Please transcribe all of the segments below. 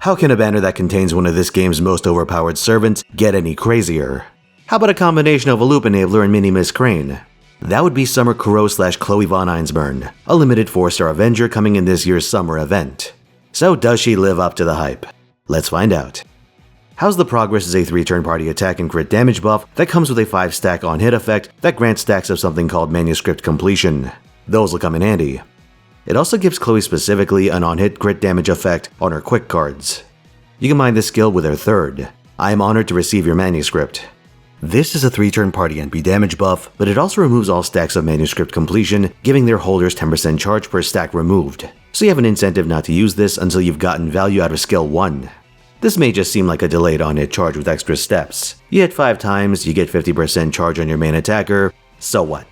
How can a banner that contains one of this game's most overpowered servants get any crazier? How about a combination of a loop enabler and Mini Miss Crane? That would be Summer Kuro / Chloe Von Einsburn, a limited 4-star Avenger coming in this year's summer event. So does she live up to the hype? Let's find out. How's the Progress is a 3-turn party attack and crit damage buff that comes with a 5-stack on-hit effect that grants stacks of something called Manuscript Completion. Those will come in handy. It also gives Chloe specifically an on-hit crit damage effect on her quick cards. You can mine this skill with her 3rd. I am honored to receive your manuscript. This is a 3-turn party NP damage buff, but it also removes all stacks of Manuscript Completion, giving their holders 10% charge per stack removed. So you have an incentive not to use this until you've gotten value out of skill 1. This may just seem like a delayed on-hit charge with extra steps. You hit 5 times, you get 50% charge on your main attacker, so what?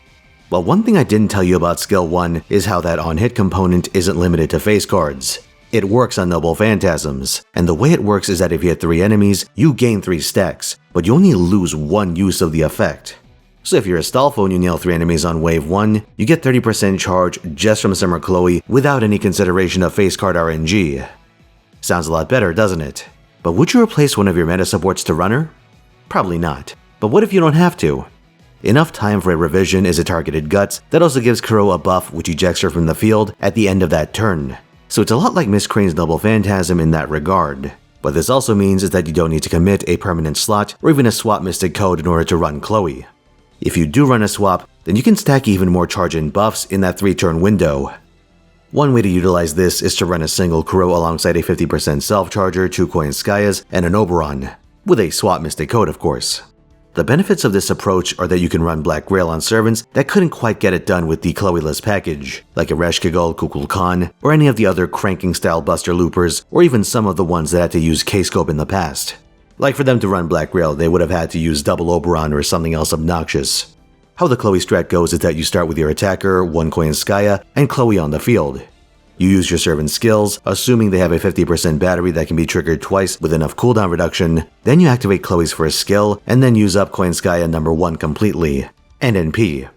Well, one thing I didn't tell you about skill 1 is how that on-hit component isn't limited to face cards. It works on Noble Phantasms, and the way it works is that if you hit 3 enemies, you gain 3 stacks, but you only lose 1 use of the effect. So if you're a Astolfo and you nail 3 enemies on wave 1, you get 30% charge just from Summer Chloe without any consideration of face card RNG. Sounds a lot better, doesn't it? But would you replace one of your meta supports to run her? Probably not. But what if you don't have to? Enough Time for a Revision is a targeted Guts that also gives Kuro a buff which ejects her from the field at the end of that turn. So it's a lot like Miss Crane's Noble Phantasm in that regard. What this also means is that you don't need to commit a permanent slot or even a swap Mystic Code in order to run Chloe. If you do run a swap, then you can stack even more charge and buffs in that 3-turn window. One way to utilize this is to run a single Kuro alongside a 50% self-charger, 2 Koyanskayas, and an Oberon, with a swap Mystic Code of course. The benefits of this approach are that you can run Black Grail on servants that couldn't quite get it done with the Chloe-less package, like a Reshkigul, Kukul Khan, or any of the other cranking-style Buster Loopers, or even some of the ones that had to use K-Scope in the past. Like for them to run Black Grail, they would have had to use double Oberon or something else obnoxious. How the Chloe strat goes is that you start with your attacker, 1 Koyanskaya, and Chloe on the field. You use your servant skills, assuming they have a 50% battery that can be triggered twice with enough cooldown reduction, then you activate Chloe's first skill, and then use up Koyanskaya number 1 completely, and NP.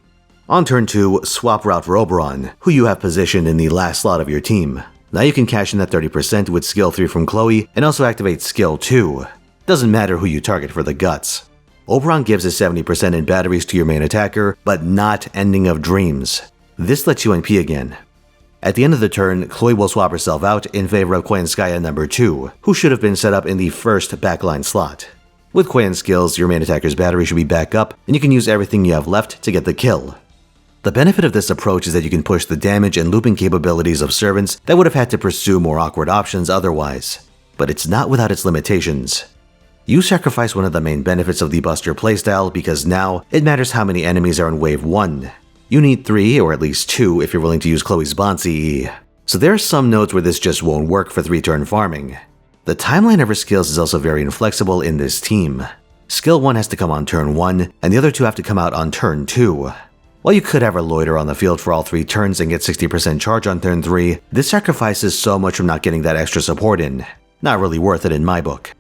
On turn 2, swap route for Oberon, who you have positioned in the last slot of your team. Now you can cash in that 30% with skill 3 from Chloe, and also activate skill 2. Doesn't matter who you target for the guts. Oberon gives a 70% in batteries to your main attacker, but not Ending of Dreams. This lets you NP again. At the end of the turn, Chloe will swap herself out in favor of Koyanskaya number 2, who should have been set up in the first backline slot. With Koyan skills, your main attacker's battery should be back up, and you can use everything you have left to get the kill. The benefit of this approach is that you can push the damage and looping capabilities of servants that would have had to pursue more awkward options otherwise. But it's not without its limitations. You sacrifice one of the main benefits of the Buster playstyle because now it matters how many enemies are in wave 1. You need 3 or at least 2 if you're willing to use Chloe's Bond CE. So there are some nodes where this just won't work for 3-turn farming. The timeline of her skills is also very inflexible in this team. Skill 1 has to come on turn 1, and the other 2 have to come out on turn 2. While you could have her loiter on the field for all 3 turns and get 60% charge on turn 3, this sacrifices so much from not getting that extra support in. Not really worth it in my book.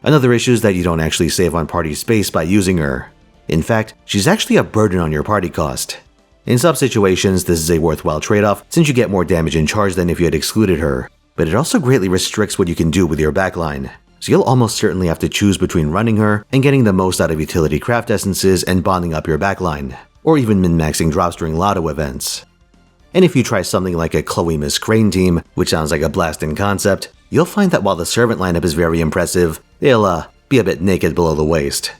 Another issue is that you don't actually save on party space by using her. In fact, she's actually a burden on your party cost. In some situations, this is a worthwhile trade-off since you get more damage and charge than if you had excluded her, but it also greatly restricts what you can do with your backline, so you'll almost certainly have to choose between running her and getting the most out of utility craft essences and bonding up your backline, or even min-maxing drops during lotto events. And if you try something like a Chloe Miss Crane team, which sounds like a blast in concept, you'll find that while the servant lineup is very impressive, they'll be a bit naked below the waist.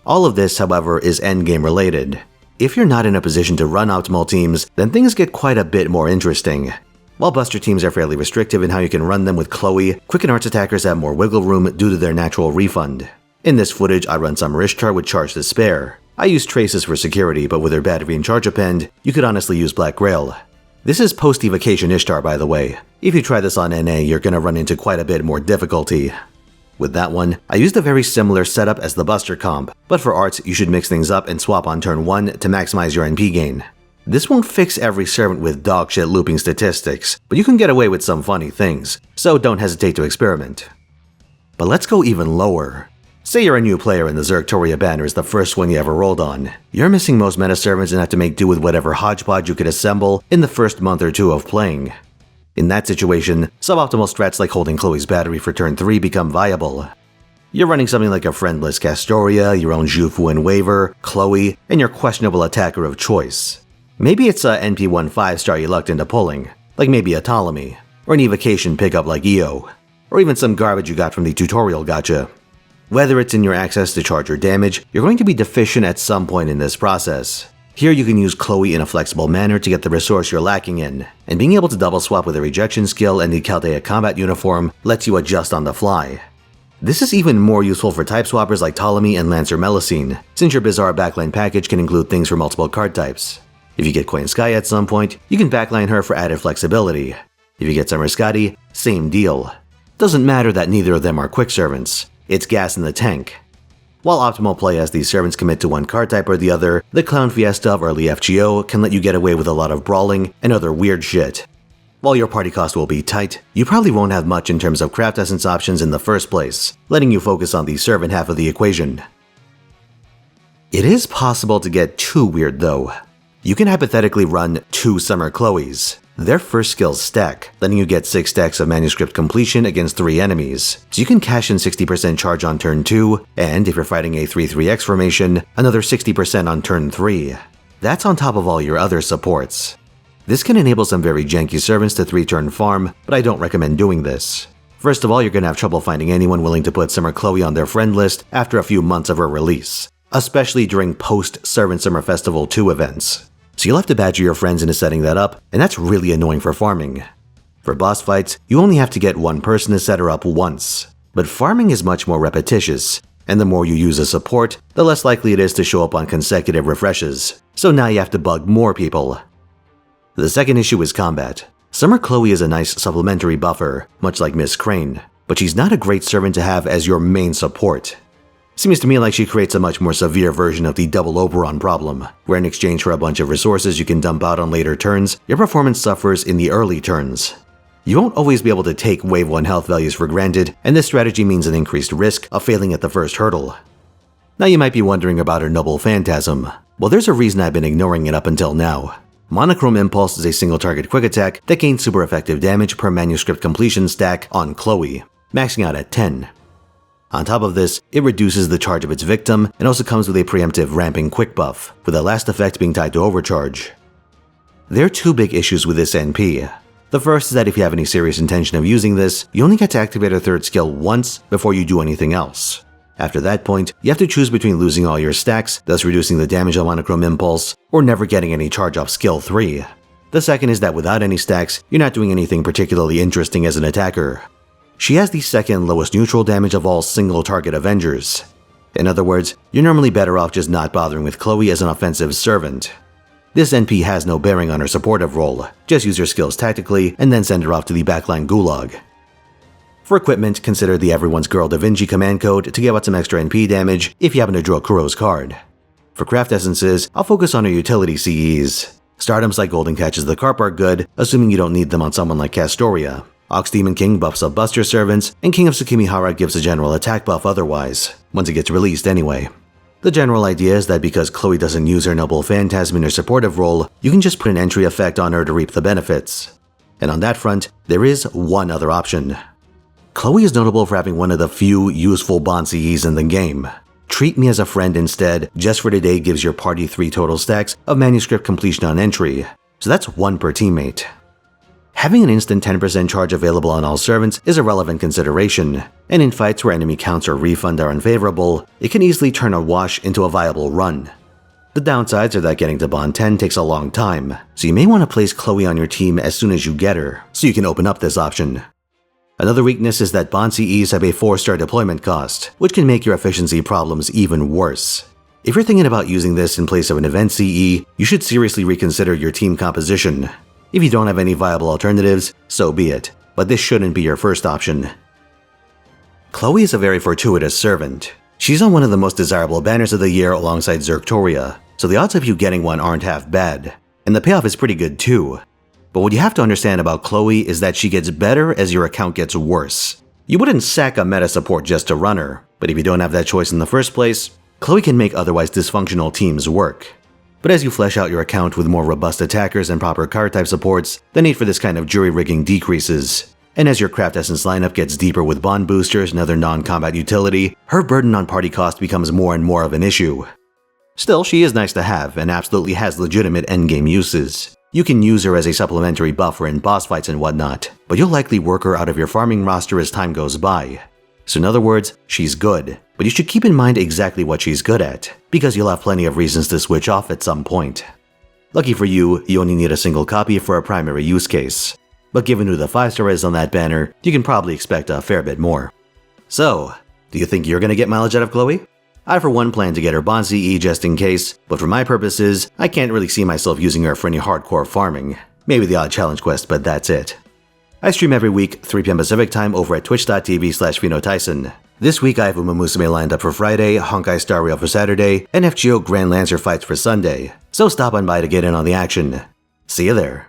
All of this, however, is endgame related. If you're not in a position to run optimal teams, then things get quite a bit more interesting. While Buster teams are fairly restrictive in how you can run them with Chloe, Quicken Arts attackers have more wiggle room due to their natural refund. In this footage, I run Summer Ishtar with Charge to spare. I use Traces for security, but with her battery and charge append, you could honestly use Black Grail. This is post-evocation Ishtar, by the way. If you try this on NA, you're gonna run into quite a bit more difficulty. With that one, I used a very similar setup as the Buster comp, but for arts, you should mix things up and swap on turn 1 to maximize your NP gain. This won't fix every servant with dogshit looping statistics, but you can get away with some funny things, so don't hesitate to experiment. But let's go even lower. Say you're a new player and the Zergtoria banner is the first one you ever rolled on. You're missing most meta servants and have to make do with whatever hodgepodge you could assemble in the first month or 2 of playing. In that situation, suboptimal strats like holding Chloe's battery for turn 3 become viable. You're running something like a friendless Castoria, your own Jufu and Waver, Chloe, and your questionable attacker of choice. Maybe it's a NP1 5-star you lucked into pulling, like maybe a Ptolemy, or an evocation pickup like Io, or even some garbage you got from the tutorial gacha. Whether it's in your access to charge or damage, you're going to be deficient at some point in this process. Here you can use Chloe in a flexible manner to get the resource you're lacking in, and being able to double swap with a rejection skill and the Chaldea combat uniform lets you adjust on the fly. This is even more useful for type swappers like Ptolemy and Lancer Melusine, since your bizarre backline package can include things for multiple card types. If you get Queen Sky at some point, you can backline her for added flexibility. If you get Summer Scotty, same deal. Doesn't matter that neither of them are quick servants, it's gas in the tank. While optimal play as these servants commit to one card type or the other, the Clown Fiesta of early FGO can let you get away with a lot of brawling and other weird shit. While your party cost will be tight, you probably won't have much in terms of craft essence options in the first place, letting you focus on the servant half of the equation. It is possible to get too weird though. You can hypothetically run 2 Summer Chloes. Their first skills stack, letting you get 6 stacks of manuscript completion against 3 enemies, so you can cash in 60% charge on turn 2, and if you're fighting a 3-3x formation, another 60% on turn 3. That's on top of all your other supports. This can enable some very janky servants to 3-turn farm, but I don't recommend doing this. First of all, you're gonna have trouble finding anyone willing to put Summer Chloe on their friend list after a few months of her release, especially during post-Servant Summer Festival 2 events. So you'll have to badger your friends into setting that up, and that's really annoying for farming. For boss fights, you only have to get one person to set her up once, but farming is much more repetitious, and the more you use a support, the less likely it is to show up on consecutive refreshes, so now you have to bug more people. The second issue is combat. Summer Chloe is a nice supplementary buffer, much like Miss Crane, but she's not a great servant to have as your main support. Seems to me like she creates a much more severe version of the double Oberon problem, where in exchange for a bunch of resources you can dump out on later turns, your performance suffers in the early turns. You won't always be able to take Wave 1 health values for granted, and this strategy means an increased risk of failing at the first hurdle. Now you might be wondering about her Noble Phantasm. Well, there's a reason I've been ignoring it up until now. Monochrome Impulse is a single target quick attack that gains super effective damage per manuscript completion stack on Chloe, maxing out at 10. On top of this, it reduces the charge of its victim and also comes with a preemptive ramping quick buff, with the last effect being tied to overcharge. There are 2 big issues with this NP. The first is that if you have any serious intention of using this, you only get to activate a 3rd skill once before you do anything else. After that point, you have to choose between losing all your stacks, thus reducing the damage on Monochrome Impulse, or never getting any charge off skill 3. The second is that without any stacks, you're not doing anything particularly interesting as an attacker. She has the second lowest neutral damage of all single target Avengers. In other words, you're normally better off just not bothering with Chloe as an offensive servant. This NP has no bearing on her supportive role, just use her skills tactically and then send her off to the backline gulag. For equipment, consider the Everyone's Girl Da Vinci command code to give out some extra NP damage if you happen to draw Kuro's card. For craft essences, I'll focus on her utility CEs. Stardoms like Golden Catches the Carp are good, assuming you don't need them on someone like Castoria. Ox Demon King buffs up Buster servants, and King of Tsukimihara gives a general attack buff otherwise, once it gets released anyway. The general idea is that because Chloe doesn't use her Noble Phantasm in her supportive role, you can just put an entry effect on her to reap the benefits. And on that front, there is one other option. Chloe is notable for having one of the few useful bond CEs in the game. Treat Me as a Friend instead, just for today gives your party 3 total stacks of manuscript completion on entry, so that's 1 per teammate. Having an instant 10% charge available on all servants is a relevant consideration, and in fights where enemy counts or refund are unfavorable, it can easily turn a wash into a viable run. The downsides are that getting to Bond 10 takes a long time, so you may want to place Chloe on your team as soon as you get her, so you can open up this option. Another weakness is that Bond CEs have a 4-star deployment cost, which can make your efficiency problems even worse. If you're thinking about using this in place of an event CE, you should seriously reconsider your team composition. If you don't have any viable alternatives, so be it, but this shouldn't be your first option. Chloe is a very fortuitous servant. She's on one of the most desirable banners of the year alongside Zerctoria, so the odds of you getting one aren't half bad, and the payoff is pretty good too. But what you have to understand about Chloe is that she gets better as your account gets worse. You wouldn't sack a meta support just to run her, but if you don't have that choice in the first place, Chloe can make otherwise dysfunctional teams work. But as you flesh out your account with more robust attackers and proper card type supports, the need for this kind of jury rigging decreases. And as your Craft Essence lineup gets deeper with bond boosters and other non-combat utility, her burden on party cost becomes more and more of an issue. Still, she is nice to have and absolutely has legitimate endgame uses. You can use her as a supplementary buffer in boss fights and whatnot, but you'll likely work her out of your farming roster as time goes by. So in other words, she's good, but you should keep in mind exactly what she's good at, because you'll have plenty of reasons to switch off at some point. Lucky for you, you only need a single copy for a primary use case. But given who the 5-star is on that banner, you can probably expect a fair bit more. So, do you think you're gonna get mileage out of Chloe? I for one plan to get her Bond CE just in case, but for my purposes, I can't really see myself using her for any hardcore farming. Maybe the odd challenge quest, but that's it. I stream every week, 3 PM Pacific time over at twitch.tv/Finotaisen. This week I have Uma Musume lined up for Friday, Honkai Star Rail for Saturday, and FGO Grand Lancer fights for Sunday, so stop on by to get in on the action. See you there.